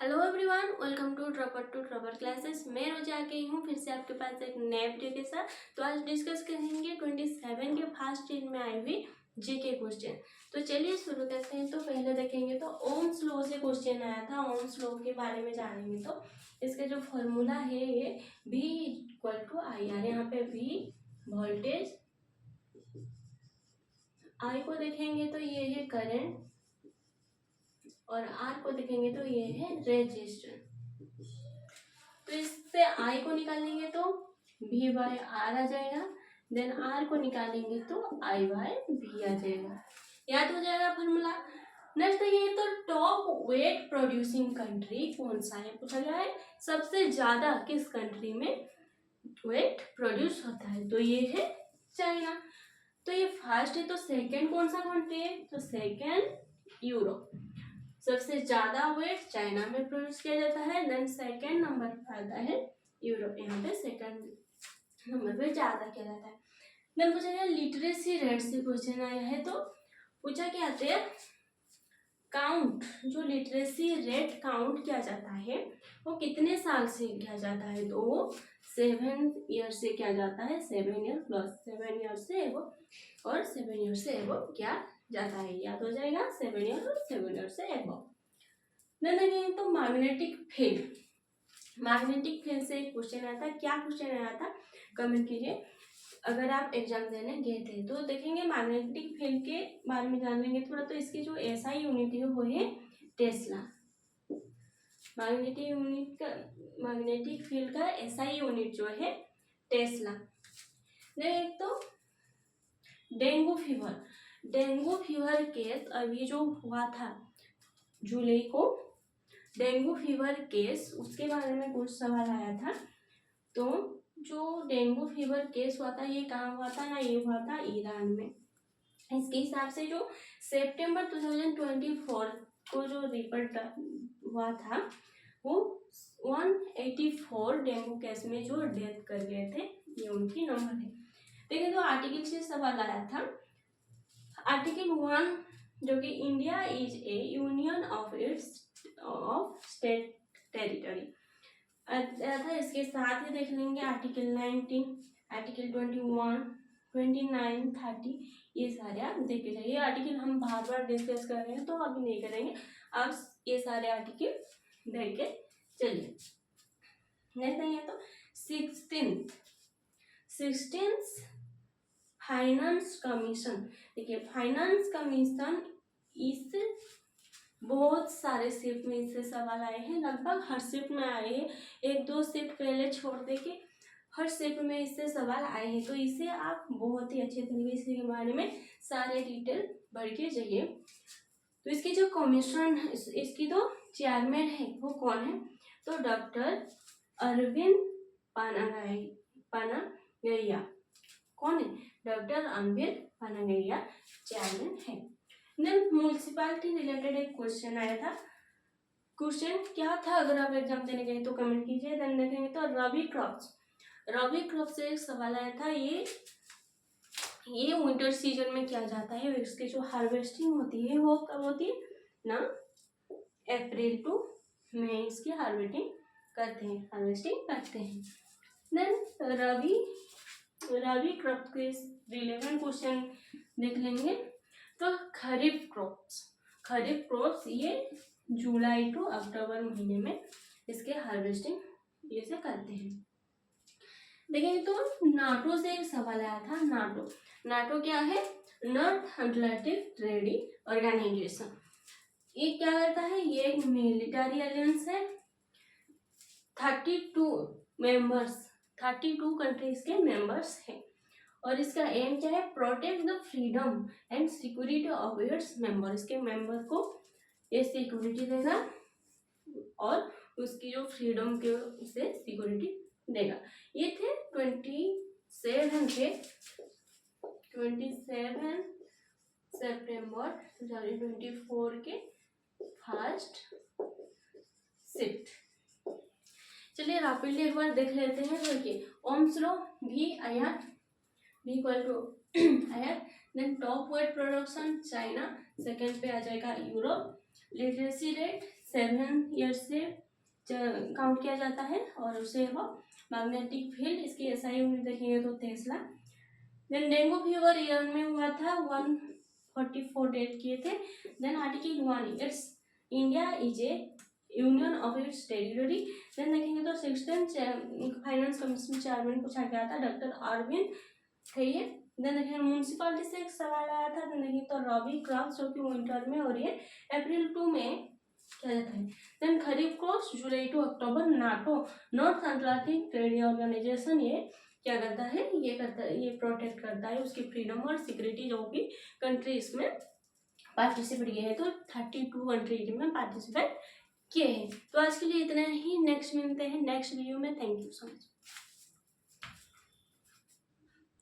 Hello everyone, welcome to dropper classes. मैं रोज आ गई हूँ फिर से आपके पास एक नए वीडियो के साथ। तो आज डिस्कस करेंगे 27 के फर्स्ट ईयर में आई हुई जीके क्वेश्चन। तो चलिए शुरू करते हैं। तो पहले देखेंगे तो ओम्स लॉ से क्वेश्चन आया था। ओम्स लॉ के बारे में जानेंगे तो इसका जो फॉर्मूला है ये V equal to I R. यहाँ पे V वोल्टेज, I को देखेंगे तो ये है करंट और R को देखेंगे तो ये है रेजिस्टेंस। तो इससे I को निकालेंगे तो V बाय आर आ जाएगा, देन R को निकालेंगे तो I बाय V आ जाएगा। याद हो जाएगा फॉर्मूला। नेक्स्ट देखिए तो टॉप वेट प्रोड्यूसिंग कंट्री कौन सा है, पूछा गया है सबसे ज्यादा किस कंट्री में वेट प्रोड्यूस होता है, तो ये है चाइना। तो ये फर्स्ट है, तो सेकंड कौन सा कंट्री है, तो सेकंड यूरोप। सबसे ज्यादा वेट चाइना में प्रोड्यूस किया जाता है, देन सेकंड नंबर पर आता है यूरोप। यहाँ पे सेकंड नंबर पे ज्यादा किया जाता है। देन पूछा गया लिटरेसी रेट से क्वेश्चन आया है। तो पूछा क्या थे काउंट, जो लिटरेसी रेट काउंट किया जाता है वो कितने साल से किया जाता है, तो वो 7 ईयर से किया जाता है। 7 ईयर प्लस 7 ईयर से एवो और 7 ईयर से एवो क्या जाता है, याद हो जाएगा 7 ईयर और 7 ईयर से एवो। देन देखेंगे तो मैग्नेटिक फील्ड, मैग्नेटिक फील्ड से एक क्वेश्चन आया था। क्या क्वेश्चन आया था कमेंट कीजिए अगर आप एग्जाम देने गए थे। तो देखेंगे मैग्नेटिक फील्ड के बारे में जानेंगे थोड़ा। तो इसकी जो एसआई यूनिट है वो है टेस्ला। मैग्नेटिक फील्ड का एसआई यूनिट जो है टेस्ला। देख तो dengue fever, dengue fever case अभी जो हुआ था जुलाई को, डेंगू फीवर केस उसके बारे में कुछ सवाल आया था। तो जो डेंगू फीवर केस हुआ था ये कहाँ हुआ था ना, ये हुआ था ईरान में। इसके हिसाब से जो सितंबर 2024 को जो रिपोर्ट हुआ था वो 184 डेंगू केस में जो डेथ कर गए थे, ये उनकी नंबर है। देखिए तो आर्टिकल से सवाल आया था। आर्टिकल 1 जो कि India is a union of state territory था। इसके साथ ही देख लेंगे आर्टिकल 19, आर्टिकल 21, 29, 30, ये सारे आप देखे जाइए। ये आर्टिकल हम बार बार डिस्कस कर रहे हैं तो अभी नहीं करेंगे, आप ये सारे आर्टिकल देख के चलिए। नेक्स्ट है तो 16th फाइनेंस कमीशन। देखिए फाइनेंस कमीशन इस बहुत सारे शिफ्ट में इससे सवाल आए हैं, लगभग हर शिफ्ट में आए हैं। 1-2 शिफ्ट पहले छोड़ दे के हर शिफ्ट में इससे सवाल आए हैं। तो इसे आप बहुत ही अच्छे तरीके से के बारे में सारे डिटेल बढ़ के जाइए। तो इसकी जो कमीशन, इसकी तो चेयरमैन है वो कौन है, तो डॉक्टर अरविंद पानागैया। कौन है, डॉक्टर अरविंद पानागैया चेयरमैन है। देन म्यूनसिपालिटी रिलेटेड एक क्वेश्चन आया था। क्वेश्चन क्या था, अगर आप एग्जाम देने गए तो कमेंट कीजिए। देन देखेंगे तो रबी क्रॉप से एक सवाल आया था। ये विंटर सीजन में किया जाता है। इसकी जो हार्वेस्टिंग होती है वो कब होती है ना, अप्रैल टू मई इसकी हार्वेस्टिंग करते हैं। देन रबी क्रॉप के रिलेवेंट क्वेश्चन देख लेंगे। तो खरीफ क्रॉप्स ये जुलाई टू अक्टूबर महीने में इसके हार्वेस्टिंग ये से करते हैं। देखिए तो नाटो से एक सवाल आया था। नाटो क्या है, नॉर्थ अटलांटिक ट्रेडिंग ऑर्गेनाइजेशन। ये क्या करता है, ये एक मिलिट्री अलायंस है। 32 कंट्रीज के मेंबर्स हैं और इसका एम क्या है, protect the freedom and security of its member. इसके मेंबर को ये सिक्योरिटी देगा और उसकी जो फ्रीडम के उसे सिक्योरिटी देगा। ये थे 27 सितंबर 2024 के फर्स्ट शिफ्ट। चलिए रैपिडली एक बार देख लेते हैं। देखिए Ohm's law, V equal to I R. Then top wheat production China, second पे आ जाएगा यूरोप। लिटरेसी रेट 7 ईयर्स से काउंट किया जाता है और उसे वो मैग्नेटिक फील्ड इसकी एसआई यूनिट देखेंगे तो tesla. Then dengue fever Iran में हुआ था 144 डेथ किए थे। Then article 1 it's India is a union of it's territory. देन देखेंगे तो 16 फाइनेंस कमीशन चेयरमैन पूछा गया था, डॉक्टर अरविंद थे ये। देन देखिए म्यूनसिपालिटी से एक सवाल आया था। देन देखिए तो रॉबी क्रॉप्स जो कि विंटर में और ये अप्रैल 2 में क्या जाता है। Then kharif crops July to October NATO North Atlantic trade organisation ये क्या करता है, ये प्रोटेक्ट करता है उसकी फ्रीडम और सिक्योरिटी जो भी कंट्री इसमें पार्टिसिपेट किए हैं। तो 32 कंट्री में पार्टिसिपेट किए हैं। तो आज के लिए इतना ही, नेक्स्ट मिलते हैं नेक्स्ट वीडियो में। Thank you so much.